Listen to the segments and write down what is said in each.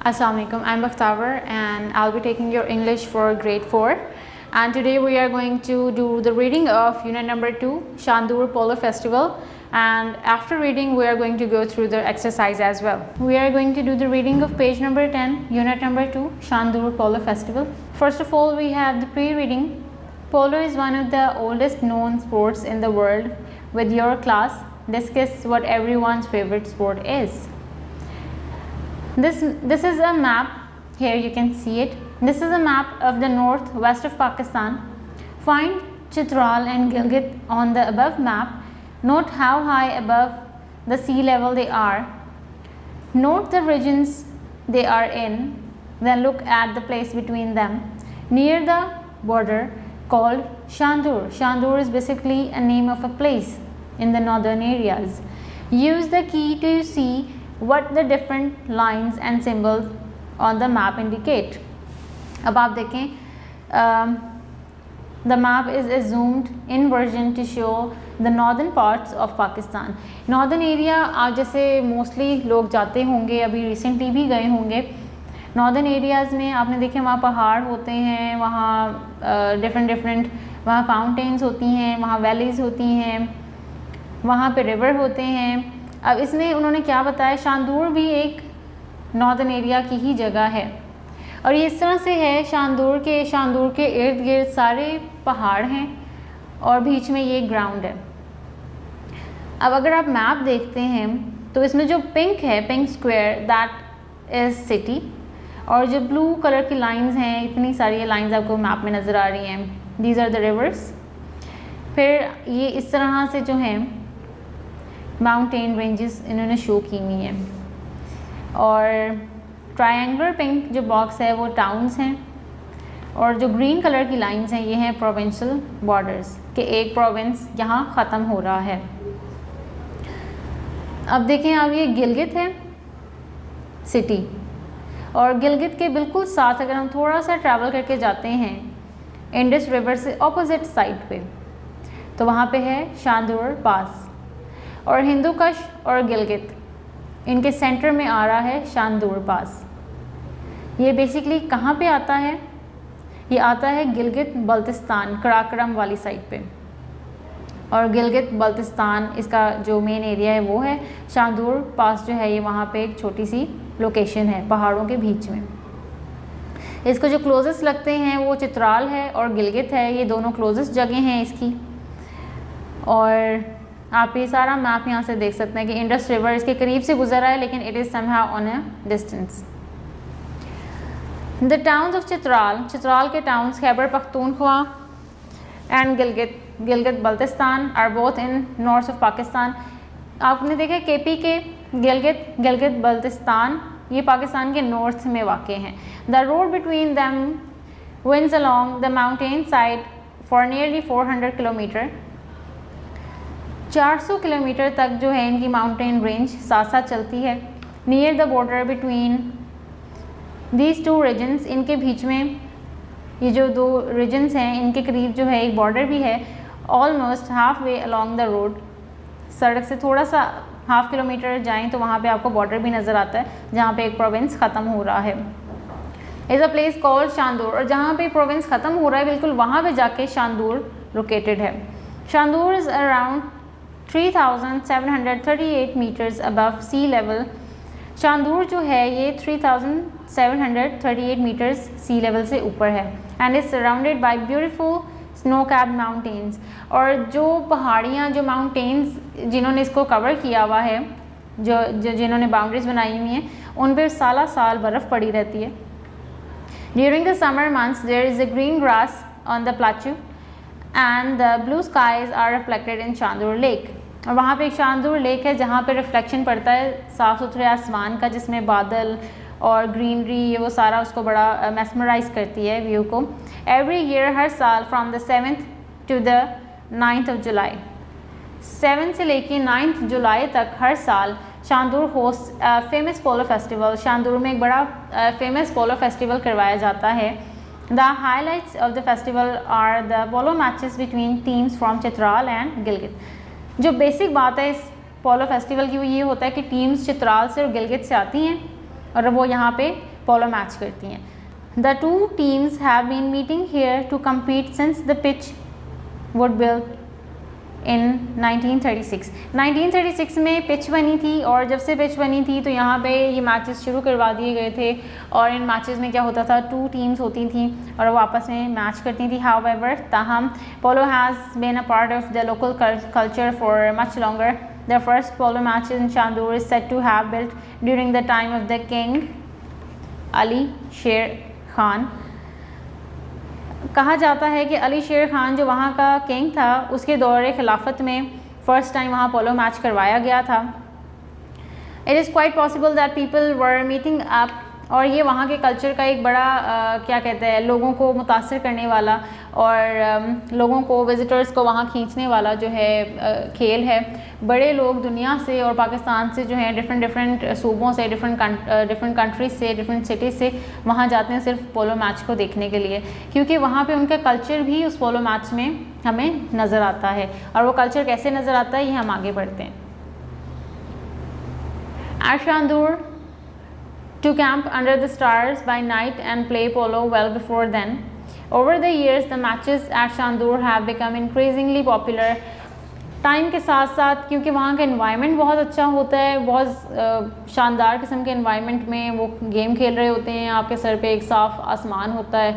Assalamualaikum, I'm Bakhtawer and I'll be taking your English for grade 4, and today we are going to do the reading of unit number 2, Shandur Polo Festival, and after reading we are going to go through the exercise as well. We are going to do the reading of page number 10, unit number 2, Shandur Polo Festival. First of all, we have the pre-reading. Polo is one of the oldest known sports in the world. With your class, discuss what everyone's favorite sport is. This is a map. Here you can see it. This is a map of the northwest of Pakistan. Find Chitral and Gilgit on the above map. Note how high above the sea level they are. Note the regions they are in. Then look at the place between them. Near the border called Shandur. Shandur is basically a name of a place in the northern areas. Use the key to see what the different lines and symbols on the map indicate. अब आप देखें, the map is a zoomed in version to show the northern parts of Pakistan. Northern area आप जैसे mostly लोग जाते होंगे, अभी recently भी गए होंगे. नॉर्दर्न एरियाज़ में आपने देखे वहाँ पहाड़ होते हैं, वहाँ डिफरेंट वहाँ फाउंटेन्स होती हैं, वहाँ वैलीज़ होती हैं, वहाँ पे रिवर होते हैं. अब इसमें उन्होंने क्या बताया, शांदूर भी एक नॉर्दर्न एरिया की ही जगह है और ये इस तरह से है. शांदूर के इर्द गिर्द सारे पहाड़ हैं और बीच में ये ग्राउंड है. अब अगर आप मैप देखते हैं तो इसमें जो पिंक है, pink square, that is city, और जो ब्लू कलर की लाइंस हैं, इतनी सारी लाइंस आपको मैप में नज़र आ रही हैं, दीज आर द रिवर्स. फिर ये इस तरह से जो हैं माउंटेन रेंजेस इन्होंने शो की हुई हैं, और ट्रायंगुलर पिंक जो बॉक्स है वो टाउन्स हैं, और जो ग्रीन कलर की लाइंस हैं ये हैं प्रोविंशियल बॉर्डर्स के एक प्रोविंस यहाँ ख़त्म हो रहा है. अब देखें आप, ये गिलगित है सिटी, और गिलगित के बिल्कुल साथ अगर हम थोड़ा सा ट्रैवल करके जाते हैं इंडस रिवर से ऑपोजिट साइड पे, तो वहाँ पे है शांदूर पास, और हिंदूकश और गिलगित इनके सेंटर में आ रहा है शांदूर पास. ये बेसिकली कहाँ पे आता है, ये आता है गिलगित बल्तिस्तान कराकरम वाली साइड पे, और गिलगित बल्तिस्तान इसका जो मेन एरिया है वो है. शांदूर पास जो है ये वहाँ पे एक छोटी सी लोकेशन है पहाड़ों के बीच में. इसको जो क्लोजेस्ट लगते हैं वो चित्राल है और गिलगित है, ये दोनों क्लोजेस्ट जगह हैं इसकी. और आप ये सारा मैप यहाँ से देख सकते हैं कि इंडस रिवर इसके करीब से गुजर रहा है, लेकिन it is somehow on a distance. The towns of Chitral के towns Khyber Pakhtunkhwa and Gilgit Baltistan are both in north of Pakistan. आपने देखा केपी के गिलगित बल्तिस्तान ये पाकिस्तान के नॉर्थ में वाक़ हैं. The road between them winds along the mountain side for nearly 400 kilometre. 400 kilometre तक जो है इनकी माउंटेन रेंज साथ साथ चलती है. Near the border between these two reasons, इनके बीच में ये जो दो रीजन्स हैं इनके करीब जो है एक बॉर्डर भी है. Almost half way along the road, सड़क से थोड़ा सा हाफ किलोमीटर जाएं तो वहाँ पे आपको बॉर्डर भी नज़र आता है जहाँ पे एक प्रोविंस ख़त्म हो रहा है. इज़ अ प्लेस कॉल्ड शांदूर, और जहाँ पे प्रोविंस ख़त्म हो रहा है बिल्कुल वहाँ पे जाके शांदूर लोकेटेड है. Shandur is around 3,738 metres above sea level. Shandur जो है ये 3,738 मीटर्स सी लेवल से ऊपर है. And is surrounded by beautiful snow capped mountains, और जो पहाड़ियाँ, जो माउंटेन्स जिन्होंने इसको कवर किया हुआ है, जो जिन्होंने बाउंड्रीज बनाई हुई हैं, उन पर साल साल बर्फ़ पड़ी रहती है. During the summer months there is a green grass on the plateau and the blue skies are reflected in Shandur lake. और वहाँ पे एक शांदूर लेक है जहाँ पे रिफ्लेक्शन पड़ता है साफ़ सुथरे आसमान का, जिसमें बादल और ग्रीनरी वो सारा उसको बड़ा मैस्मराइज करती है व्यू को. एवरी ईयर, हर साल, from the 7th to the 9th of July, 7 से लेके 9th जुलाई तक हर साल Shandur host famous polo festival. Shandur में एक बड़ा फेमस पोलो फेस्टिवल करवाया जाता है. The highlights of the festival are the polo matches between teams from Chitral and Gilgit. जो बेसिक बात है इस पोलो फेस्टिवल की वो ये होता है कि टीम्स चित्राल से और गिलगित से आती हैं और वो यहाँ पे पोलो मैच करती हैं। The two teams have been meeting here to compete since the pitch would build in 1936 में पिच बनी थी, और जब से पिच बनी थी तो यहाँ पे ये मैचेस शुरू करवा दिए गए थे। और इन मैचेस में क्या होता था, 2 टीम्स होती थी और वो आपस में मैच करती थी। हाउएवर, ताहम polo has been a part of the local culture for much longer. The first polo match in Shandur is said to have built during the time of the king Ali Sher Khan. कहा जाता है कि अली शेर खान जो वहाँ का किंग था, उसके दौरे खिलाफत में फ़र्स्ट टाइम वहाँ पोलो मैच करवाया गया था। It is quite possible that people were meeting up, और ये वहाँ के कल्चर का एक बड़ा क्या कहते हैं, लोगों को मुतासर करने वाला और लोगों को, विज़िटर्स को वहाँ खींचने वाला जो है खेल है। बड़े लोग दुनिया से और पाकिस्तान से जो है डिफरेंट सूबों से, डिफरेंट कंट्रीज से, डिफरेंट सिटीज़ से वहाँ जाते हैं सिर्फ पोलो मैच को देखने के लिए, क्योंकि वहाँ पे उनका कल्चर भी उस पोलो मैच में हमें नज़र आता है। और वो कल्चर कैसे नज़र आता है, ये हम आगे बढ़ते हैं। At Shandur, to camp under the stars by night and play polo well before then. Over the years, the matches at Shandur have become increasingly popular. Time के साथ साथ, क्योंकि वहाँ का इन्वायरमेंट बहुत अच्छा होता है, बहुत शानदार किस्म के इन्वायरमेंट में वो गेम खेल रहे होते हैं। आपके सर पे एक साफ़ आसमान होता है,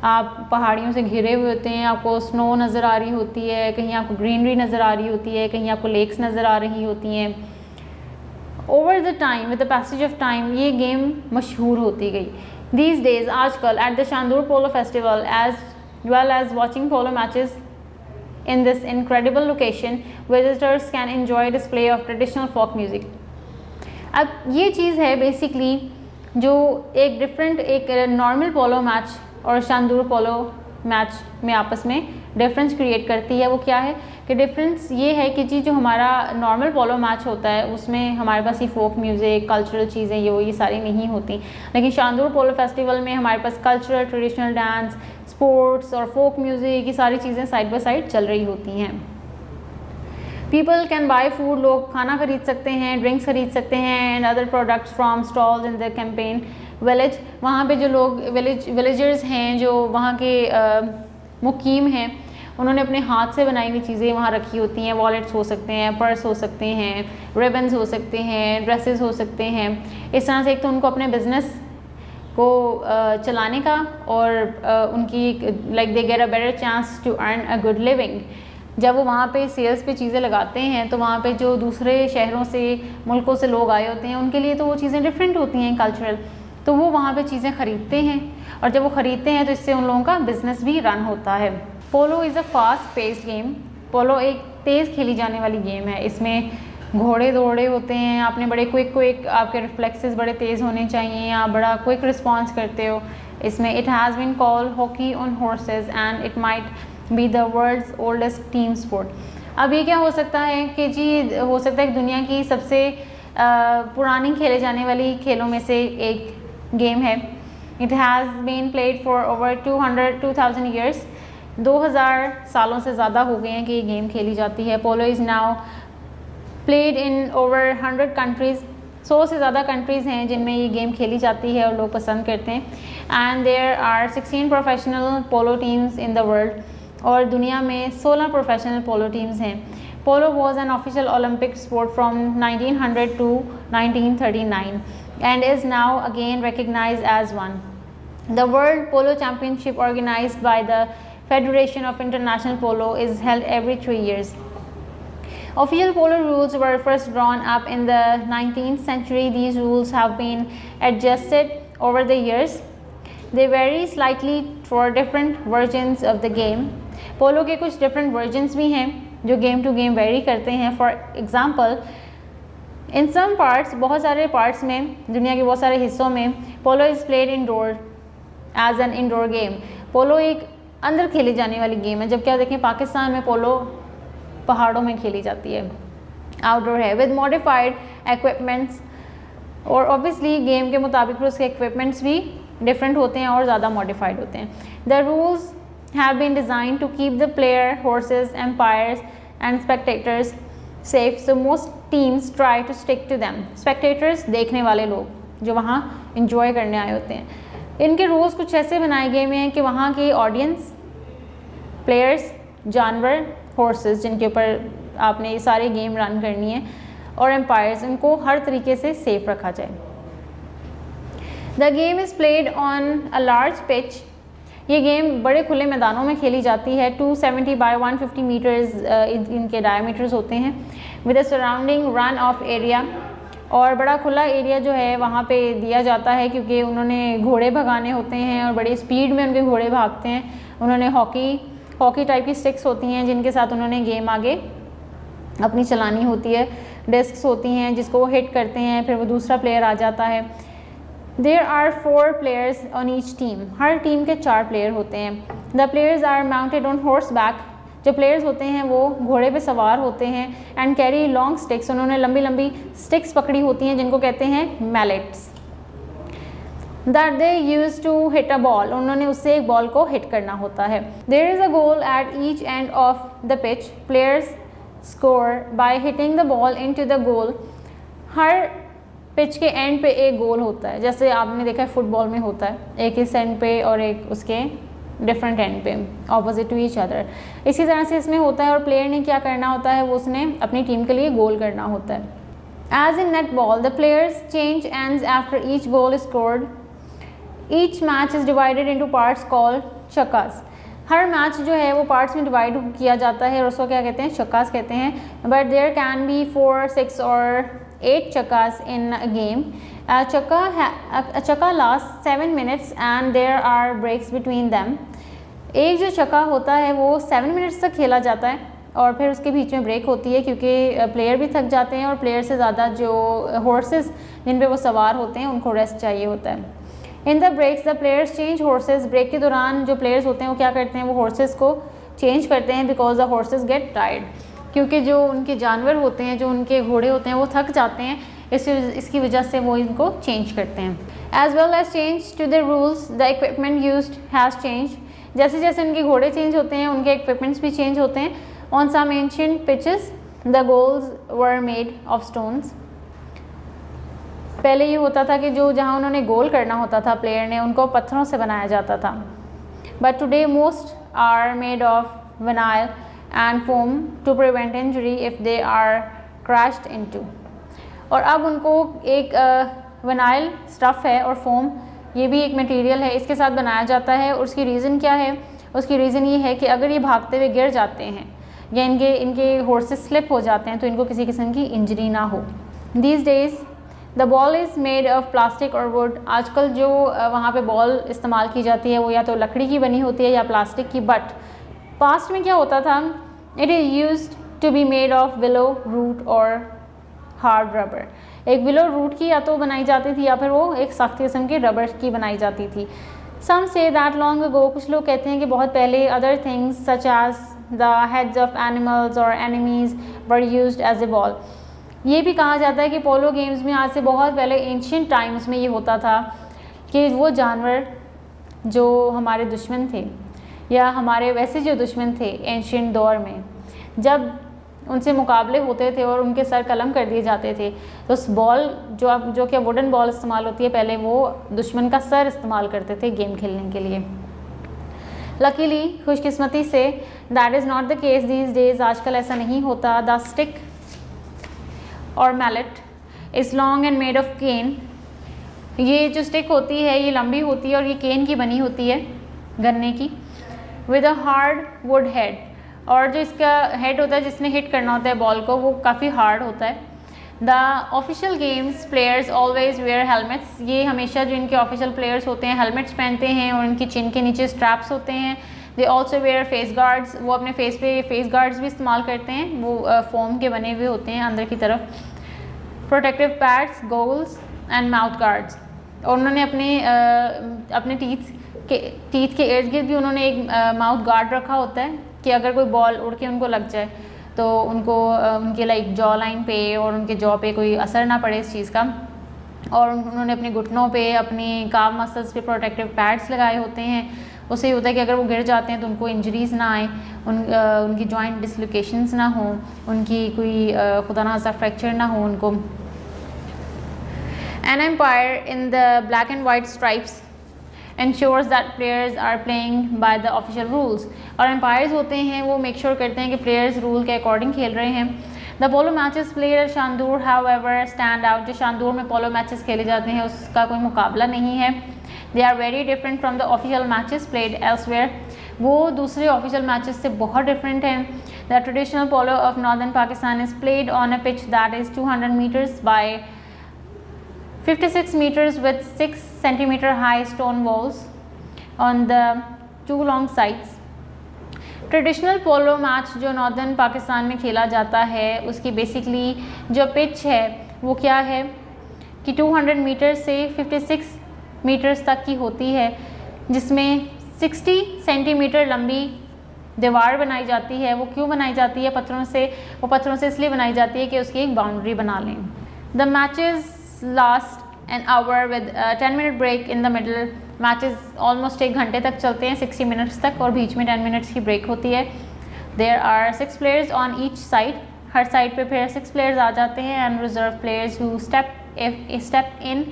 आप पहाड़ियों से घिरे हुए होते हैं, आपको स्नो नज़र आ रही होती है, कहीं आपको ग्रीनरी नज़र आ रही होती है, कहीं आपको लेक्स नज़र आ रही होती हैं। Over the time, with the passage of time, ये गेम मशहूर होती गई। दीज डेज, आजकल, at the Shandur polo festival as well as watching polo matches in this incredible location, visitors can enjoy display of traditional folk music. अब ये चीज़ है basically जो एक डिफरेंट, एक नॉर्मल पोलो मैच और शांदूर पोलो मैच में आपस में डिफरेंस क्रिएट करती है। वो क्या है कि डिफरेंस ये है कि जी जो हमारा नॉर्मल पोलो मैच होता है उसमें हमारे पास ये फोक म्यूज़िक, कल्चरल चीज़ें ये सारी नहीं होती, लेकिन शांदूर पोलो फेस्टिवल में हमारे पास कल्चरल, ट्रेडिशनल डांस, स्पोर्ट्स और फोक म्यूज़िक, ये सारी चीज़ें साइड बाय साइड चल रही होती हैं। पीपल कैन बाय फूड, लोग खाना खरीद सकते हैं, ड्रिंक्स खरीद सकते हैं, and other products from stalls in the campaign village. वहाँ पे जो लोग विलेजर्स हैं, जो वहाँ के मुकीम हैं, उन्होंने अपने हाथ से बनाई हुई चीज़ें वहाँ रखी होती हैं। वॉलेट्स हो सकते हैं, पर्स हो सकते हैं, रिबन्स हो सकते हैं, ड्रेसेस हो सकते हैं। इस तरह से एक तो उनको अपने बिज़नेस को चलाने का और उनकी like they get a better chance to earn a good living. जब वो वहाँ पे सेल्स पे चीज़ें लगाते हैं तो वहाँ पे जो दूसरे शहरों से, मुल्कों से लोग आए होते हैं, उनके लिए तो वो चीज़ें डिफरेंट होती हैं कल्चरल, तो वो वहाँ पे चीज़ें ख़रीदते हैं, और जब वो ख़रीदते हैं तो इससे उन लोगों का बिज़नेस भी रन होता है। Polo is a fast paced game. Polo एक तेज़ खेली जाने वाली गेम है। इसमें घोड़े दौड़े होते हैं, आपने बड़े क्विक आपके रिफ्लेक्सेस बड़े तेज़ होने चाहिए, आप बड़ा क्विक रिस्पॉन्स करते हो। इसमें it has been called hockey on horses and it might be the world's oldest team sport. अब ये क्या हो सकता है कि जी हो सकता है कि दुनिया की सबसे पुरानी खेले जाने वाली खेलों में से एक गेम है। It has been played for over 2000 years. 2000 सालों से ज़्यादा हो गए हैं कि ये गेम खेली जाती है। Polo is now played in over 100 countries. 100 से ज़्यादा कंट्रीज़ हैं जिनमें ये गेम खेली जाती है और लोग पसंद करते हैं। And there are 16 professional polo teams in the world, और दुनिया में 16 प्रोफेशनल पोलो टीम्स हैं। Polo was an official Olympic sport from 1900 to 1939 and is now again recognized as one. The World Polo Championship, organized by the Federation of International Polo, is held every 3 years. Official polo rules were first drawn up in the 19th century. These rules have been adjusted over the years. They vary slightly for different versions of the game. पोलो के कुछ different versions भी हैं जो game to game vary करते हैं. For example, in some parts, बहुत सारे parts में, दुनिया के बहुत सारे हिस्सों में पोलो is played indoor as an indoor game. पोलो एक अंदर खेली जाने वाली गेम है, जबकि आप देखें पाकिस्तान में पोलो पहाड़ों में खेली जाती है, आउटडोर है, विद मॉडिफाइड इक्विपमेंट्स। और ऑब्वियसली गेम के मुताबिक उसके इक्विपमेंट्स भी डिफरेंट होते हैं और ज़्यादा मॉडिफाइड होते हैं। The rules have been designed to keep the player, horses, umpires and spectators safe, so most teams try to stick to them. Spectators देखने वाले लोग, जो वहाँ इंजॉय करने आए होते हैं। इनके रूल्स कुछ ऐसे बनाए गए हुए हैं कि वहाँ की ऑडियंस, प्लेयर्स, जानवर, हॉर्सेस जिनके ऊपर आपने ये सारे गेम रन करनी है, और एम्पायर्स, इनको हर तरीके से सेफ रखा जाए। The game is played on a large pitch. ये गेम बड़े खुले मैदानों में खेली जाती है। 270 बाय 150 मीटर्स इनके डायमीटर्स होते हैं, with a surrounding run of area. और बड़ा खुला एरिया जो है वहाँ पे दिया जाता है, क्योंकि उन्होंने घोड़े भगाने होते हैं और बड़ी स्पीड में उनके घोड़े भागते हैं। उन्होंने हॉकी टाइप की स्टिक्स होती हैं जिनके साथ उन्होंने गेम आगे अपनी चलानी होती है। डिस्क्स होती हैं जिसको वो हिट करते हैं, फिर वो दूसरा प्लेयर आ जाता है। There are 4 players on each team. हर टीम के 4 प्लेयर होते हैं। The players are mounted on horseback. जो प्लेयर्स होते हैं वो घोड़े पे सवार होते हैं। And carry long sticks. उन्होंने लंबी लंबी स्टिक्स पकड़ी होती हैं जिनको कहते हैं mallets, that they use to hit a ball. उन्होंने उससे एक बॉल को हिट करना होता है। There is a goal at each end of the pitch. Players score by hitting the ball into the goal. हर पिच के एंड पे एक गोल होता है, जैसे आपने देखा है फुटबॉल में होता है, एक इस एंड पे और एक उसके डिफरेंट एंड पे, ऑपोजिट टू ईच अदर। इसी तरह से इसमें होता है, और प्लेयर ने क्या करना होता है, वो उसने अपनी टीम के लिए गोल करना होता है। As in net ball, the players change ends after each goal scored. Each match is divided into parts called chukkas. हर मैच जो है वो पार्ट्स में डिवाइड किया जाता है और उसको क्या कहते हैं, चक्कास कहते हैं। बट देयर कैन बी 4, 6 और 8 chukkas in a game. Chukka last 7 minutes and there are breaks between them. एक जो चक्का होता है वो 7 minutes तक खेला जाता है और फिर उसके बीच में ब्रेक होती है, क्योंकि प्लेयर भी थक जाते हैं और प्लेयर से ज़्यादा जो हॉर्सेस जिन पे वो सवार होते हैं उनको रेस्ट चाहिए होता है। In the breaks the players change horses. Break के दौरान जो प्लेयर्स होते हैं वो क्या करते हैं, वो हॉर्सेस को चेंज करते हैं, because the horses get tired. क्योंकि जो उनके जानवर होते हैं, जो उनके घोड़े होते हैं, वो थक जाते हैं, इसकी वजह से वो इनको चेंज करते हैं। As well as change to the rules the equipment used has change. जैसे जैसे उनके घोड़े चेंज होते हैं, उनके इक्विपमेंट्स भी चेंज होते हैं। On some ancient pitches the goals were made of stones. पहले ये होता था कि जो जहाँ उन्होंने गोल करना होता था प्लेयर ने, उनको पत्थरों से बनाया जाता था। But today most are made of vinyl and foam to prevent injury if they are crashed into. और अब उनको एक विनाइल स्टफ़ है और फोम, ये भी एक मटेरियल है, इसके साथ बनाया जाता है। और उसकी रीज़न क्या है, उसकी रीज़न ये है कि अगर ये भागते हुए गिर जाते हैं या इनके हॉर्सेस स्लिप हो जाते हैं तो इनको किसी किस्म की इंजरी ना हो। These days the ball is made of plastic और वुड। आजकल जो वहाँ पे बॉल इस्तेमाल की जाती है वो या तो लकड़ी की बनी होती है या प्लास्टिक की। बट पास्ट में क्या होता था, it is used to be made of willow root और हार्ड रबर। एक विलो रूट की या तो बनाई जाती थी या फिर वो एक सख्त किस्म की रबर की बनाई जाती थी। सम से दैट लॉन्ग अगो, कुछ लोग कहते हैं कि बहुत पहले, other things such as the heads of animals और enemies were used as a ball. ये भी कहा जाता है कि पोलो गेम्स में आज से बहुत पहले एंशिएंट टाइम्स में ये होता था कि वो जानवर जो हमारे दुश्मन थे या हमारे वैसे जो दुश्मन थे एंशिएंट दौर में, जब उनसे मुकाबले होते थे और उनके सर कलम कर दिए जाते थे, तो उस बॉल जो कि वुडन बॉल इस्तेमाल होती है, पहले वो दुश्मन का सर इस्तेमाल करते थे गेम खेलने के लिए। लकीली, खुशकिस्मती से, that is not the case these days. आजकल ऐसा नहीं होता। द स्टिक और mallet is long and made of cane. ये जो स्टिक होती है ये लंबी होती है और ये केन की बनी होती है, गन्ने की, with a hard would head. और जो इसका हेड होता है जिसने हिट करना होता है बॉल को, वो काफ़ी हार्ड होता है। The official games players always wear helmets. ये हमेशा जो इनके ऑफिशियल प्लेयर्स होते हैं हेलमेट्स पहनते हैं और इनकी चिन के नीचे स्ट्रैप्स होते हैं। They also wear face guards. वो अपने फेस पे फेस गार्ड्स भी इस्तेमाल करते हैं, वो फोम के बने हुए होते हैं अंदर की तरफ। Protective pads, goals and mouth guards. और उन्होंने अपने टीथ के इर्द गिर्द भी उन्होंने एक माउथ गार्ड रखा होता है कि अगर कोई बॉल उड़ के उनको लग जाए तो उनको उनके लाइक जॉ लाइन पे और उनके जॉ पे कोई असर ना पड़े इस चीज़ का। और उन्होंने अपने घुटनों पे, अपनी काफ मसल्स पे प्रोटेक्टिव पैड्स लगाए होते हैं। उससे ये होता है कि अगर वो गिर जाते हैं तो उनको इंजरीज़ ना आए, उनकी जॉइंट डिसलोकेशंस ना हो, उनकी कोई खुदा ना खास्ता फ्रैक्चर ना हो उनको। An umpire in the black and white stripes ensures that players are playing by the official rules. और umpires होते हैं वो make sure करते हैं कि players rule के according खेल रहे हैं. The polo matches played at Shandur however stand out. जो शांदूर में polo matches खेले जाते हैं उसका कोई मुकाबला नहीं है. They are very different from the official matches played elsewhere. वो दूसरे official matches से बहुत different हैं. The traditional polo of northern Pakistan is played on a pitch that is 200 meters by 56 meters with 6 centimeter high stone walls on the 2 long sides. Traditional polo match जो northern Pakistan में खेला जाता है उसकी basically जो pitch है वो क्या है कि 200 मीटर से 56 मीटर्स तक की होती है, जिसमें 60 सेंटीमीटर लंबी दीवार बनाई जाती है. वो क्यों बनाई जाती है? पत्थरों से. वो पत्थरों से इसलिए बनाई जाती है कि उसकी एक बाउंड्री बना लें. The matches last an hour with 10-minute break in the middle. Matches almost 1 घंटे तक चलते हैं, 60 मिनट्स तक, और बीच में 10 मिनट्स की ब्रेक होती है. There are 6 players on each side. हर साइड पे फिर 6 प्लेयर्स आ जाते हैं. And reserve players who step in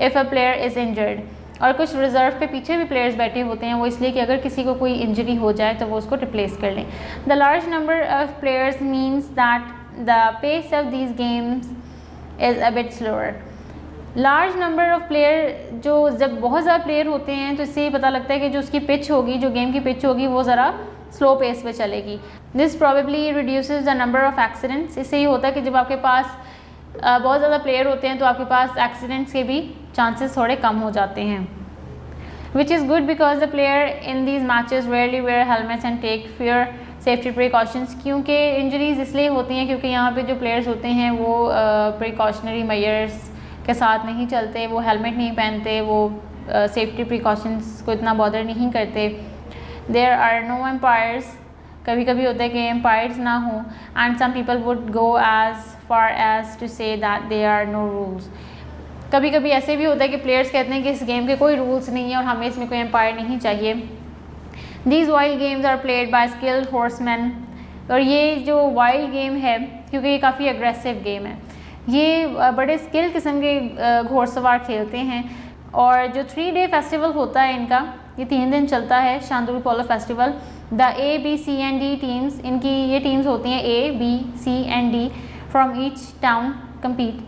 if a player is injured. और कुछ रिजर्व पे पीछे भी प्लेयर्स बैठे होते हैं, वो इसलिए कि अगर किसी को कोई इंजरी हो जाए तो वो उसको रिप्लेस कर लें. The large number of players means that the pace of these games is a bit slower. Large number of player, जो जब बहुत ज़्यादा प्लेयर होते हैं तो इससे ये पता लगता है कि जो उसकी पिच होगी, जो गेम की पिच होगी, वो ज़रा स्लो पेस पे चलेगी. This probably reduces the number of accidents. इससे ये होता है कि जब आपके पास बहुत ज़्यादा प्लेयर होते हैं तो आपके पास एक्सीडेंट्स के भी चांसेस थोड़े कम हो जाते हैं. Which is good because the player in these matches rarely wear helmets and take fair safety precautions. क्योंकि इंजरीज इसलिए होती हैं क्योंकि यहाँ पे जो प्लेयर्स होते हैं वो प्रिकॉशनरी मेजर्स के साथ नहीं चलते, वो हेलमेट नहीं पहनते, वो सेफ्टी प्रिकॉशंस को इतना बॉदर नहीं करते. There are no umpires. कभी कभी होता है कि एम्पायर्स ना हो. And some people would go as far as to say that there are no rules. कभी कभी ऐसे भी होता है कि प्लेयर्स कहते हैं कि इस गेम के कोई रूल्स नहीं है और हमें इसमें कोई एम्पायर नहीं चाहिए. These wild games are played by skilled horseman. और ये जो वाइल्ड गेम है, क्योंकि ये काफ़ी अग्रेसिव गेम है, ये बड़े स्किल किस्म के घोड़सवार खेलते हैं. और जो 3-day फेस्टिवल होता है इनका, ये 3 दिन चलता है, Shandur polo festival. The A, B, C and D teams, इनकी ये टीम्स होती हैं A, B, C and D from each town compete.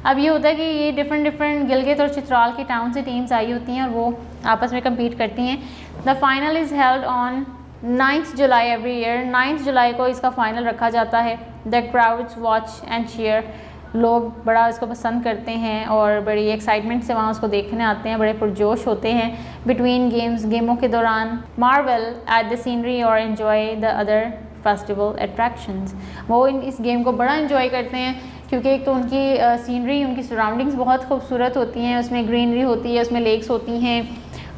अब ये होता है कि ये डिफरेंट गिलगित और चित्राल के टाउन से टीम्स आई होती हैं और वो आपस में कम्पीट करती हैं. The final is held on 9th July every year. 9th जुलाई को इसका फ़ाइनल रखा जाता है. The crowds watch and cheer. लोग बड़ा इसको पसंद करते हैं और बड़ी एक्साइटमेंट से वहाँ उसको देखने आते हैं, बड़े पुरजोश होते हैं. बिटवीन गेम्स, गेमों के दौरान मार्वल एट द सीनरी और enjoy the other festival attractions. वो इस गेम को बड़ा एंजॉय करते हैं क्योंकि एक तो उनकी सीनरी, उनकी सराउंडिंग्स बहुत खूबसूरत होती हैं. उसमें ग्रीनरी होती है, उसमें लेक्स होती हैं,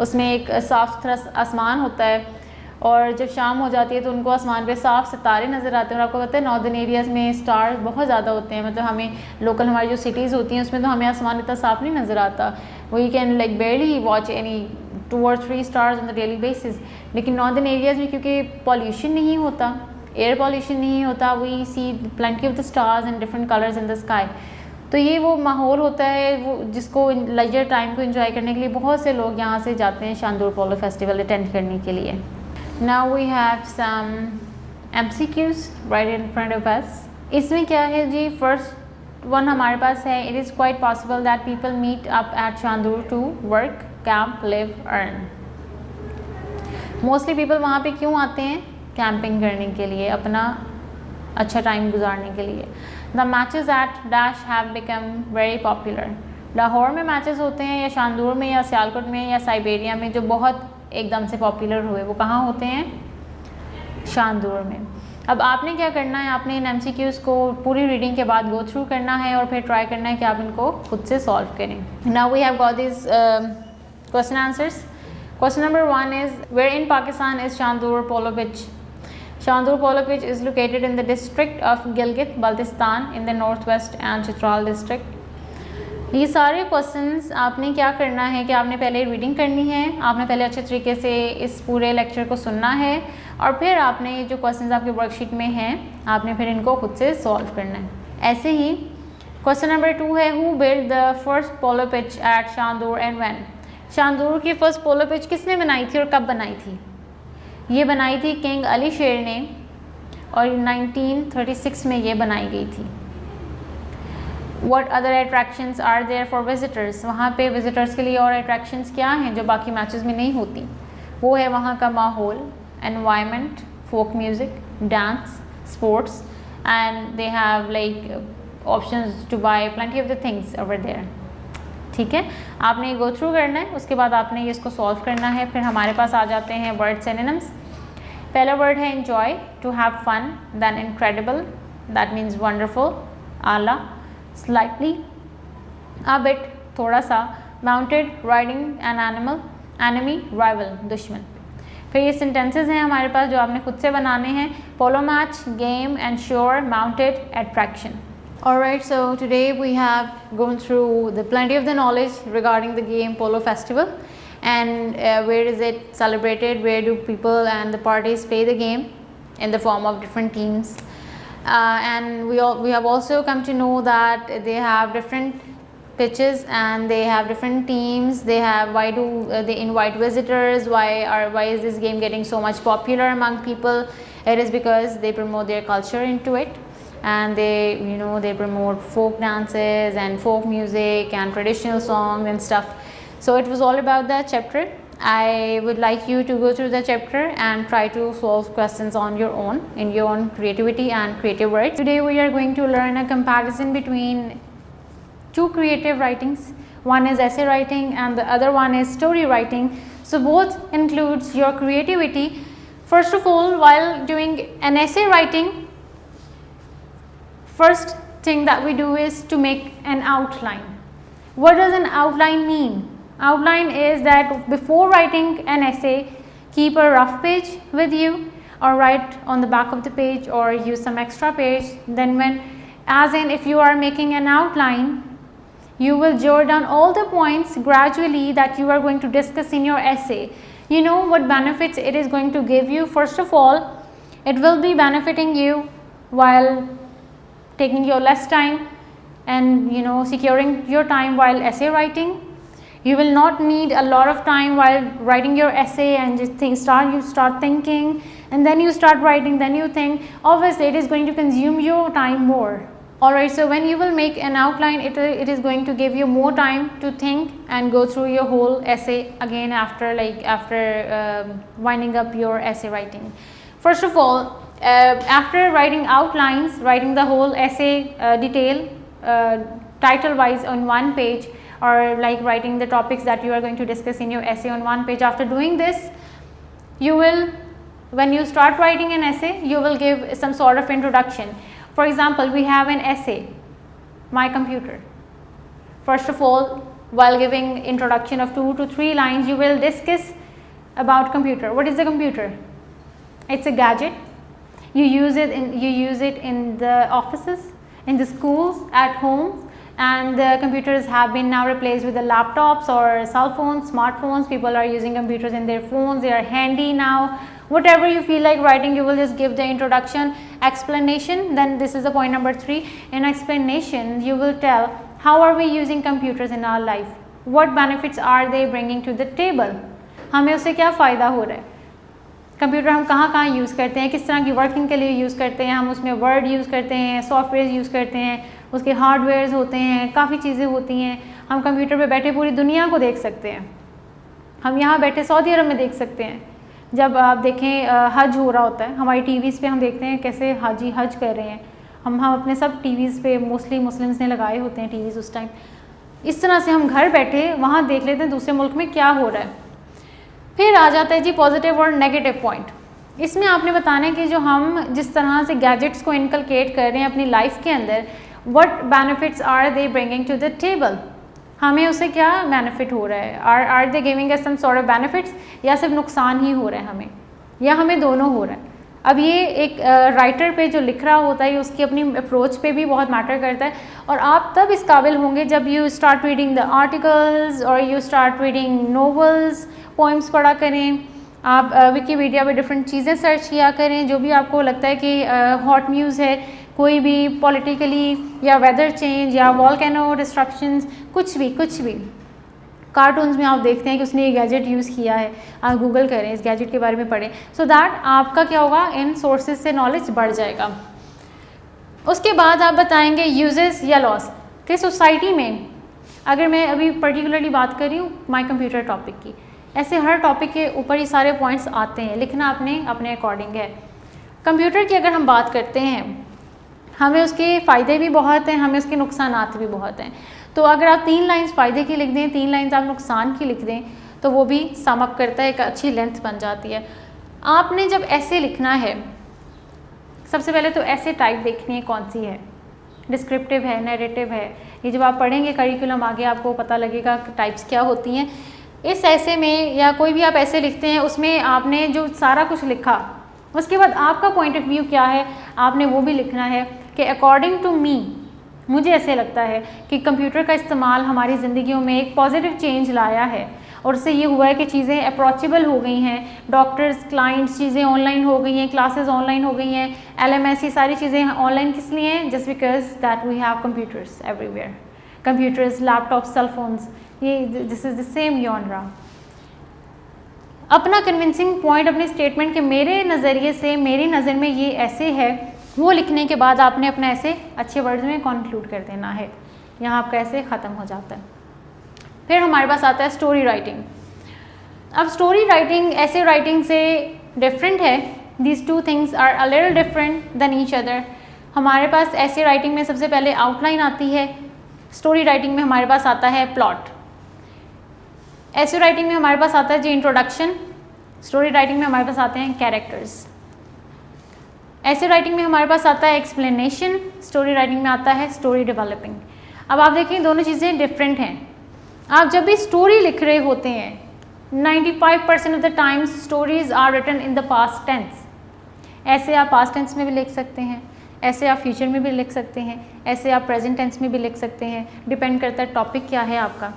उसमें एक साफ़ सुथरा आसमान होता है. और जब शाम हो जाती है तो उनको आसमान पे साफ सितारे नज़र आते हैं. और आपको पता है नॉर्दर्न एरियाज़ में स्टार बहुत ज़्यादा होते हैं. मतलब हमें लोकल हमारी जो सिटीज़ होती हैं उसमें तो हमें आसमान इतना साफ नहीं नज़र आता. We can like barely watch any 2 or 3 stars on the daily basis. लेकिन नॉर्दर्न एरियाज़ में क्योंकि पॉल्यूशन नहीं होता, एयर पॉल्यूशन नहीं होता, we see plenty of the stars and different colours in the sky. तो ये वो माहौल होता है वो जिसको लेजर टाइम को एंजॉय करने के लिए बहुत से लोग यहाँ से जाते हैं शांदूर पोलो फेस्टिवल अटेंड करने के लिए. Now we have some MCQs right in front of us. इसमें क्या है जी, फर्स्ट वन हमारे पास है. It is quite possible that people meet up at Shandur to work, camp, live, earn. Mostly people वहाँ पे क्यों आते हैं? कैंपिंग करने के लिए, अपना अच्छा टाइम गुजारने के लिए. The matches at Dash have become very popular. Lahore में मैचेस होते हैं या शांदूर में या सियालकोट में या साइबेरिया में जो बहुत एकदम से पॉपुलर हुए, वो कहाँ होते हैं? शांदूर में. अब आपने क्या करना है, आपने इन MCQs को पूरी रीडिंग के बाद गो थ्रू करना है और फिर ट्राई करना है कि आप इनको खुद से सॉल्व करें. Now we have got this question answers. Question number 1 is where in Pakistan is Shandur polo pitch? Shandur Polo Pitch is located in the district of Gilgit Baltistan in the northwest and Chitral district. ये सारे questions आपने क्या करना है कि आपने पहले reading करनी है, आपने पहले अच्छे तरीके से इस पूरे लेक्चर को सुनना है और फिर आपने जो क्वेश्चंस आपके वर्कशीट में हैं आपने फिर इनको खुद से सॉल्व करना है. ऐसे ही क्वेश्चन नंबर 2 है who build the first polo pitch at Shandur and when. शांदूर की फर्स्ट पोलो पिच किसने बनाई थी और कब बनाई थी? ये बनाई थी किंग अली शेर ने और 1936 में ये बनाई गई थी। What other attractions are there for visitors? वहाँ पे विजिटर्स के लिए और अट्रैक्शंस क्या हैं जो बाकी मैचेस में नहीं होती? वो है वहाँ का माहौल, environment, folk music, dance, sports and they have like options to buy plenty of the things over there. ठीक है, आपने ये गो थ्रू करना है, उसके बाद आपने ये इसको सॉल्व करना है। फिर हमारे पास आ जाते हैं वर्ड सिनोनिम्स। पहला वर्ड है enjoy, to have fun, then incredible, that means wonderful, आला, स्लाइटली, अ बिट, थोड़ा सा, mounted, riding an animal, enemy, rival, दुश्मन। फिर ये सेंटेंसेस हैं हमारे पास जो आपने खुद से बनाने हैं। Polo match, game, ensure, mounted, attraction. Alright, so today we have gone through the plenty of the knowledge regarding the game Polo Festival and where is it celebrated, where do people and the parties play the game in the form of different teams, and we have also come to know that they have different pitches and they have different teams. They have, why do they invite visitors, why is this game getting so much popular among people? It is because they promote their culture into it and they promote folk dances and folk music and traditional songs and stuff. So it was all about that chapter. I would like you to go through the chapter and try to solve questions on your own in your own creativity and creative work. Today we are going to learn a comparison between two creative writings. One is essay writing and the other one is story writing. So both includes your creativity. First of all, while doing an essay writing, first thing that we do is to make an outline. What does an outline mean? Outline is that before writing an essay, keep a rough page with you or write on the back of the page or use some extra page. Then if you are making an outline, you will jot down all the points gradually that you are going to discuss in your essay. You know what benefits it is going to give you. First of all, it will be benefiting you while taking your less time and securing your time while essay writing. You will not need a lot of time while writing your essay and just you start thinking and then you start writing, then you think. Obviously it is going to consume your time more. Alright, so when you will make an outline, it is going to give you more time to think and go through your whole essay again after winding up your essay writing. First of all, after writing outlines, writing the whole essay detail title wise on one page, or like writing the topics that you are going to discuss in your essay on one page. After doing this, you will, when you start writing an essay, you will give some sort of introduction. For example, we have an essay, My Computer. First of all, while giving introduction of 2 to 3 lines, you will discuss about computer. What is a computer? It's a gadget. You use it in the offices, in the schools, at homes, and the computers have been now replaced with the laptops or cell phones, smartphones. People are using computers in their phones. They are handy now. Whatever you feel like writing, you will just give the introduction, explanation. Then this is the point number 3. In explanation, you will tell how are we using computers in our life, what benefits are they bringing to the table, हमें उससे क्या फ़ायदा हो रहा है, computer हम कहाँ use करते हैं, किस तरह की वर्किंग के लिए यूज़ करते हैं, हम उसमें वर्ड यूज़ करते हैं, सॉफ्टवेयर यूज़ करते हैं, उसके हार्डवेयर्स होते हैं, काफ़ी चीज़ें होती हैं. हम कंप्यूटर पे बैठे पूरी दुनिया को देख सकते हैं. हम यहाँ बैठे सऊदी अरब में देख सकते हैं. जब आप देखें हज हो रहा होता है, हमारी टीवीज़ पे हम देखते हैं कैसे हाजी हज कर रहे हैं. हम अपने सब टीवीज़ पे मोस्टली मुस्लिम्स ने लगाए होते हैं टीवीज़ उस टाइम. इस तरह से हम घर बैठे वहाँ देख लेते हैं दूसरे मुल्क में क्या हो रहा है. फिर आ जाता है जी पॉजिटिव और नेगेटिव पॉइंट. इसमें आपने बताना है कि जो हम जिस तरह से गैजेट्स को इनकलकेट कर रहे हैं अपनी लाइफ के अंदर, what benefits are they bringing to the table, हमें उससे क्या बेनिफिट हो रहा है, are they giving us some sort of benefits, या सिर्फ नुकसान ही हो रहा है हमें, या हमें दोनों हो रहा है. अब ये एक राइटर पे जो लिख रहा होता है उसकी अपनी अप्रोच पे भी बहुत मैटर करता है. और आप तब इस काबिल होंगे जब you start reading the articles और you start reading novels, poems पढ़ा करें, आप विकीपीडिया पे डिफरेंट चीज़ें सर्च किया करें, जो भी आपको लगता है कि हॉट न्यूज़ है, कोई भी पॉलिटिकली या वेदर चेंज या वॉल्केनो डिस्ट्रप्शंस, कुछ भी कार्टून्स में आप देखते हैं कि उसने ये गैजेट यूज़ किया है, आप गूगल करें, इस गैजेट के बारे में पढ़ें, सो दैट आपका क्या होगा, इन सोर्सेज से नॉलेज बढ़ जाएगा। उसके बाद आप बताएंगे यूजेस या लॉस कि सोसाइटी में, अगर मैं अभी पर्टिकुलरली बात कर रही हूँ माई कंप्यूटर टॉपिक की, ऐसे हर टॉपिक के ऊपर ये सारे पॉइंट्स आते हैं, लिखना अपने अकॉर्डिंग है। कंप्यूटर की अगर हम बात करते हैं, हमें उसके फ़ायदे भी बहुत हैं, हमें उसके नुकसानात भी बहुत हैं। तो अगर आप 3 लाइन्स फ़ायदे की लिख दें, 3 लाइन्स आप नुकसान की लिख दें, तो वो भी समअप करता है, एक अच्छी लेंथ बन जाती है। आपने जब ऐसे लिखना है, सबसे पहले तो ऐसे टाइप देखनी है कौन सी है, डिस्क्रिप्टिव है, नैरेटिव है। ये जब आप पढ़ेंगे करिकुलम आगे आपको पता लगेगा टाइप्स क्या होती हैं। इस ऐसे में या कोई भी आप ऐसे लिखते हैं, उसमें आपने जो सारा कुछ लिखा, उसके बाद आपका पॉइंट ऑफ व्यू क्या है, आपने वो भी लिखना है कि अकॉर्डिंग टू मी, मुझे ऐसे लगता है कि कंप्यूटर का इस्तेमाल हमारी ज़िंदगियों में एक पॉजिटिव चेंज लाया है, और उससे ये हुआ है कि चीज़ें अप्रोचेबल हो गई हैं, डॉक्टर्स, क्लाइंट्स, चीज़ें ऑनलाइन हो गई हैं, क्लासेस ऑनलाइन हो गई हैं, LMS, सारी चीज़ें ऑनलाइन किस लिए हैं, just because that we have computers everywhere, computers, laptop, cell phones, ये this is the same genre. अपना कन्विंसिंग पॉइंट अपने स्टेटमेंट के मेरे नज़रिए से, मेरी नज़र में ये ऐसे है, वो लिखने के बाद आपने अपना ऐसे अच्छे वर्ड्स में कंक्लूड कर देना है। यहाँ आपका ऐसे ख़त्म हो जाता है। फिर हमारे पास आता है स्टोरी राइटिंग। अब स्टोरी राइटिंग ऐसे राइटिंग से डिफरेंट है, these two things are a little different than each other. हमारे पास ऐसे राइटिंग में सबसे पहले आउटलाइन आती है, स्टोरी राइटिंग में हमारे पास आता है प्लॉट। ऐसे राइटिंग में हमारे पास आता है जी इंट्रोडक्शन, स्टोरी राइटिंग में हमारे पास आते हैं कैरेक्टर्स। ऐसे राइटिंग में हमारे पास आता है एक्सप्लेनेशन, स्टोरी राइटिंग में आता है स्टोरी डेवलपिंग। अब आप देखें दोनों चीज़ें डिफरेंट हैं। आप जब भी स्टोरी लिख रहे होते हैं, 95% of the times stories are written in the past tense. ऐसे आप पास्ट टेंस में भी लिख सकते हैं, ऐसे आप फ्यूचर में भी लिख सकते हैं, ऐसे आप प्रेजेंट टेंस में भी लिख सकते हैं, डिपेंड करता है टॉपिक क्या है आपका।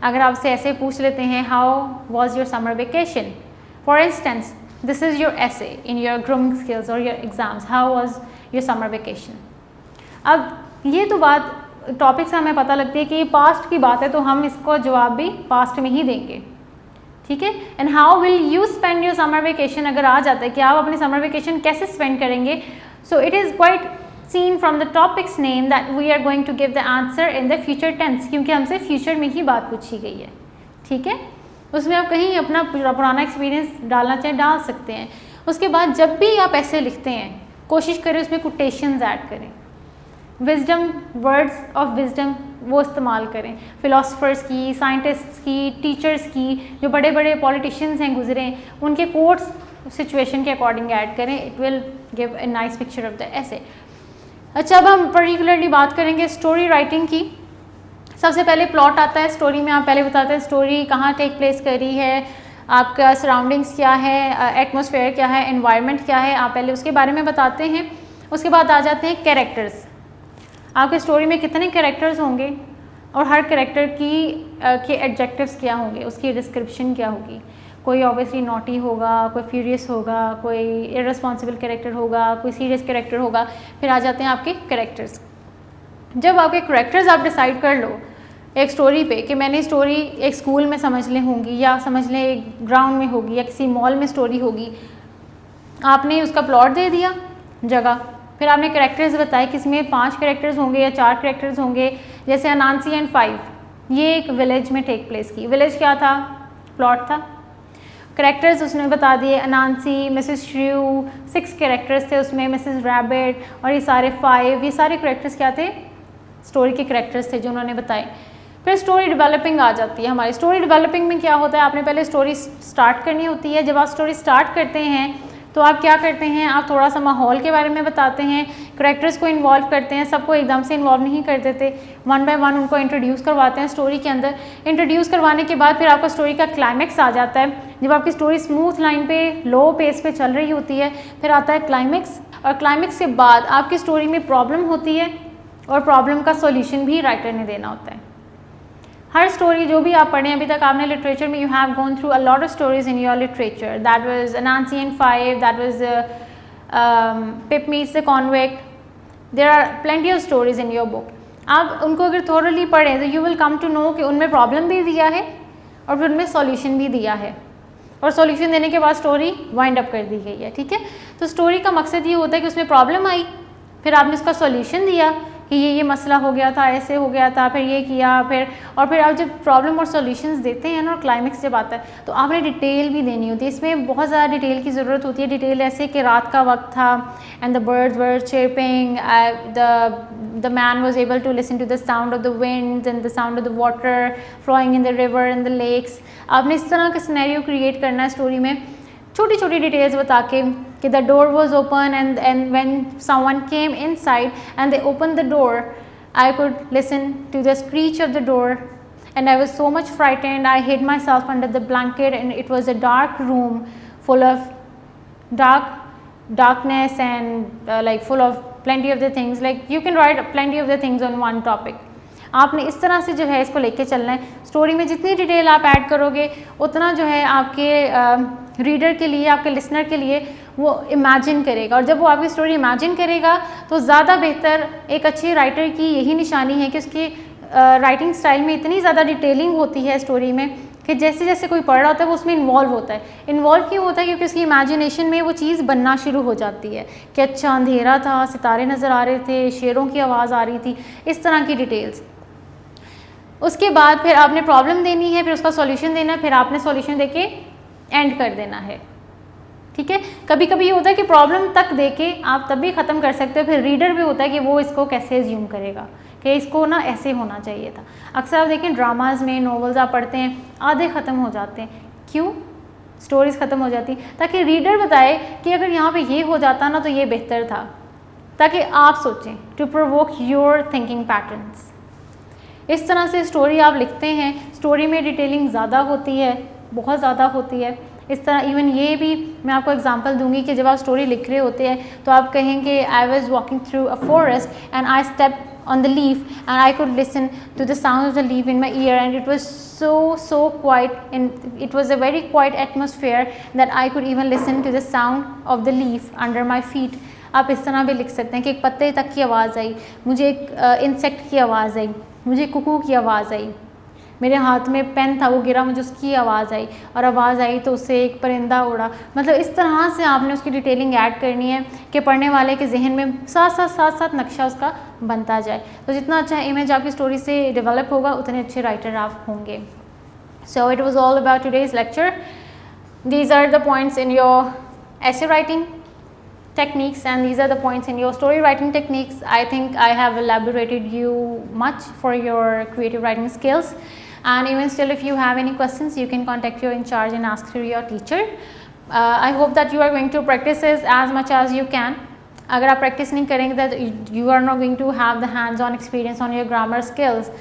अगर आपसे ऐसे पूछ लेते हैं how was your summer vacation, for instance this is your ऐसे इन योर ग्रूमिंग स्किल्स और your exams, how was your summer vacation. अब ये तो बात टॉपिक से हमें पता लगती है कि ये पास्ट की बात है, तो हम इसको जवाब भी पास्ट में ही देंगे, ठीक है। And how will you spend your summer vacation अगर आ जाता है कि आप अपनी समर वेकेशन कैसे स्पेंड करेंगे, so it is quite seen from the topics name that we are going to give the answer in the future tense, क्योंकि हमसे फ्यूचर में ही बात पूछी गई है, ठीक है। उसमें आप कहीं अपना पुराना एक्सपीरियंस डालना चाहें डाल सकते हैं। उसके बाद जब भी आप ऐसे लिखते हैं, कोशिश करें उसमें कोटेशंस ऐड करें, विजडम, वर्ड्स ऑफ विजडम वो इस्तेमाल करें, फिलोसफर्स की, साइंटिस्ट्स की, टीचर्स की, जो बड़े बड़े पॉलिटिशियंस हैं गुजरे, उनके कोट्स सिचुएशन के अकॉर्डिंग ऐड करें, it will give a nice picture of the ऐसे। अच्छा, अब हम पर्टिकुलरली बात करेंगे स्टोरी राइटिंग की। सबसे पहले प्लॉट आता है। स्टोरी में आप पहले बताते हैं स्टोरी कहाँ टेक प्लेस कर रही है, आपका सराउंडिंग्स क्या है, एटमॉस्फेयर क्या है, एनवायरनमेंट क्या है, आप पहले उसके बारे में बताते हैं। उसके बाद आ जाते हैं कैरेक्टर्स। आपके स्टोरी में कितने कैरेक्टर्स होंगे और हर कैरेक्टर के एडजेक्टिव्स क्या होंगे, उसकी डिस्क्रिप्शन क्या होगी। कोई ऑब्वियसली नॉटी होगा, कोई फ्यूरियस होगा, कोई इररिस्पॉन्सिबल कैरेक्टर होगा, कोई सीरियस कैरेक्टर होगा। फिर आ जाते हैं आपके कैरेक्टर्स। जब आपके कैरेक्टर्स आप डिसाइड कर लो एक स्टोरी पे कि मैंने स्टोरी एक स्कूल में समझ लें होंगी, या समझ लें एक ग्राउंड में होगी, या किसी मॉल में स्टोरी होगी, आपने उसका प्लॉट दे दिया जगह, फिर आपने कैरेक्टर्स बताए कि इसमें 5 कैरेक्टर्स होंगे या 4 कैरेक्टर्स होंगे। जैसे अनांसी एंड 5, ये एक विलेज में टेक प्लेस की। विलेज क्या था, प्लॉट था। कैरेक्टर्स उसने बता दिए, अनांसी, मिसेस श्रू, 6 कैरेक्टर्स थे उसमें, मिसेस रैबिट, और ये सारे 5, ये सारे कैरेक्टर्स क्या थे, स्टोरी के कैरेक्टर्स थे जो उन्होंने बताए। फिर स्टोरी डेवलपिंग आ जाती है हमारी। स्टोरी डेवलपिंग में क्या होता है, आपने पहले स्टोरी स्टार्ट करनी होती है। जब आप स्टोरी स्टार्ट करते हैं तो आप क्या करते हैं, आप थोड़ा सा माहौल के बारे में बताते हैं, कैरेक्टर्स को इन्वॉल्व करते हैं, सबको एकदम से इन्वॉल्व नहीं कर देते, 1 बाय 1 उनको इंट्रोड्यूस करवाते हैं स्टोरी के अंदर। इंट्रोड्यूस करवाने के बाद फिर आपका स्टोरी का क्लाइमैक्स आ जाता है। जब आपकी स्टोरी स्मूथ लाइन पे, लो पेस पे चल रही होती है, फिर आता है क्लाइमैक्स, और क्लाइमैक्स के बाद आपकी स्टोरी में प्रॉब्लम होती है, और प्रॉब्लम का सॉल्यूशन भी राइटर ने देना होता है। हर स्टोरी जो भी आप पढ़ें, अभी तक आपने लिटरेचर में, you have gone through a lot of stories in your literature, that was Anansi and 5, that was Pip meets the convict, there are plenty of stories in your book. आप उनको अगर थोरली पढ़ें तो you will come to know कि उनमें problem भी दिया है और फिर उनमें सॉल्यूशन भी दिया है, और सॉल्यूशन देने के बाद स्टोरी वाइंड अप कर दी गई है। ठीक है, तो स्टोरी का मकसद ये होता है कि उसमें प्रॉब्लम आई, फिर आपने उसका सॉल्यूशन दिया कि ये मसला हो गया था, ऐसे हो गया था, फिर ये किया, फिर आप जब प्रॉब्लम और सॉल्यूशंस देते हैं ना और क्लाइमेक्स जब आता है तो आपने डिटेल भी देनी होती है। इसमें बहुत ज़्यादा डिटेल की ज़रूरत होती है। डिटेल ऐसे कि रात का वक्त था and the birds were chirping, the man was able to listen to the sound of the wind and the sound of the water flowing in the river and the lakes. आपने इस तरह का सिनेरियो क्रिएट करना है story में, छोटी छोटी details बता के कि the door was open and when someone came inside and they open the door, I could listen to the screech of the door and I was so much frightened, I hid myself under the blanket and it was a dark room full of darkness and like full of plenty of the things, like you can write plenty of the things on one topic. आपने इस तरह से जो है इसको लेके चलना है। स्टोरी में जितनी डिटेल आप ऐड करोगे उतना जो है आपके रीडर के लिए, आपके लिसनर के लिए वो इमेजिन करेगा, और जब वो आपकी स्टोरी इमेजिन करेगा तो ज़्यादा बेहतर। एक अच्छे राइटर की यही निशानी है कि उसकी राइटिंग स्टाइल में इतनी ज़्यादा डिटेलिंग होती है स्टोरी में कि जैसे जैसे कोई पढ़ रहा होता है वो उसमें इन्वॉल्व होता है। इन्वॉल्व क्यों होता है? क्योंकि उसकी इमेजिनेशन में वो चीज़ बनना शुरू हो जाती है कि अच्छा अंधेरा था, सितारे नज़र आ रहे थे, शेरों की आवाज़ आ रही थी, इस तरह की डिटेल्स। उसके बाद फिर आपने प्रॉब्लम देनी है, फिर उसका सॉल्यूशन देना है, फिर आपने सॉल्यूशन देके एंड कर देना है। ठीक है, कभी कभी ये होता है कि प्रॉब्लम तक देके आप तब भी ख़त्म कर सकते हो, फिर रीडर भी होता है कि वो इसको कैसे एज्यूम करेगा कि इसको ना ऐसे होना चाहिए था। अक्सर आप देखें ड्रामाज में, नॉवेल्स आप पढ़ते हैं आधे ख़त्म हो जाते हैं, क्यों? स्टोरीज़ ख़त्म हो जाती ताकि रीडर बताए कि अगर यहाँ पे ये हो जाता ना तो ये बेहतर था, ताकि आप सोचें, to provoke your thinking patterns. इस तरह से स्टोरी आप लिखते हैं। स्टोरी में डिटेलिंग ज़्यादा होती है, बहुत ज़्यादा होती है। इस तरह इवन ये भी मैं आपको एग्जांपल दूंगी कि जब आप स्टोरी लिख रहे होते हैं तो आप कहेंगे I was walking through a forest and I step on the leaf and I could listen to the sound of the leaf in my ear and it was so quiet and it was a very quiet atmosphere that I could even listen to the sound of the leaf under my feet. आप इस तरह भी लिख सकते हैं कि एक पत्ते तक की आवाज़ आई, मुझे एक इंसेक्ट की आवाज़ आई, मुझे कुकू की आवाज़ आई, मेरे हाथ में पेन था वो गिरा, मुझे उसकी आवाज़ आई, और आवाज़ आई तो उससे एक परिंदा उड़ा। मतलब इस तरह से आपने उसकी डिटेलिंग ऐड करनी है कि पढ़ने वाले के जहन में साथ नक्शा उसका बनता जाए। तो जितना अच्छा इमेज आपकी स्टोरी से डेवलप होगा उतने अच्छे राइटर आप होंगे। So it was all about today's lecture. These are the points in your essay writing techniques and these are the points in your story writing techniques. I think I have elaborated you much for your creative writing skills, and even still if you have any questions you can contact your in charge and ask through your teacher. I hope that you are going to practice this as much as you can. अगर आप practice नहीं करेंगे that you are not going to have the hands on experience on your grammar skills.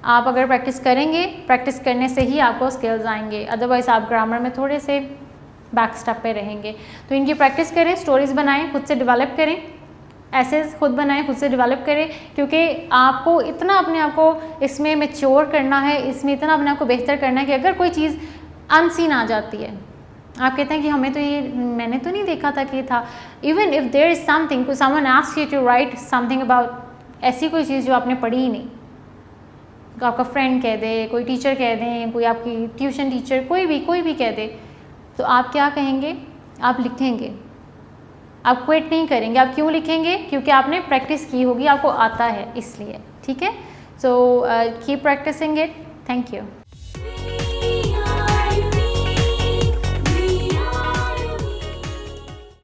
आप अगर practice करेंगे, practice करने से ही आपको स्किल्स आएंगे, अदरवाइज आप ग्रामर में थोड़े से बैक स्टेप पे रहेंगे। तो इनकी प्रैक्टिस करें, स्टोरीज़ बनाएं, खुद से डेवलप करें, एसेज खुद बनाएं, खुद से डेवलप करें, क्योंकि आपको इतना अपने आप को इसमें मैच्योर करना है, इसमें इतना अपने आप को बेहतर करना है कि अगर कोई चीज़ अनसीन आ जाती है, आप कहते हैं कि हमें तो ये, मैंने तो नहीं देखा था कि ये था। Even if there is something, someone asks you to write something about, ऐसी कोई चीज़ जो आपने पढ़ी ही नहीं, आपका फ्रेंड कह दे, कोई टीचर कह दें, कोई आपकी ट्यूशन टीचर, कोई भी कह दे, तो आप क्या कहेंगे? आप लिखेंगे, आप क्विट नहीं करेंगे। आप क्यों लिखेंगे? क्योंकि आपने प्रैक्टिस की होगी, आपको आता है इसलिए। ठीक है, so keep practising it. Thank you.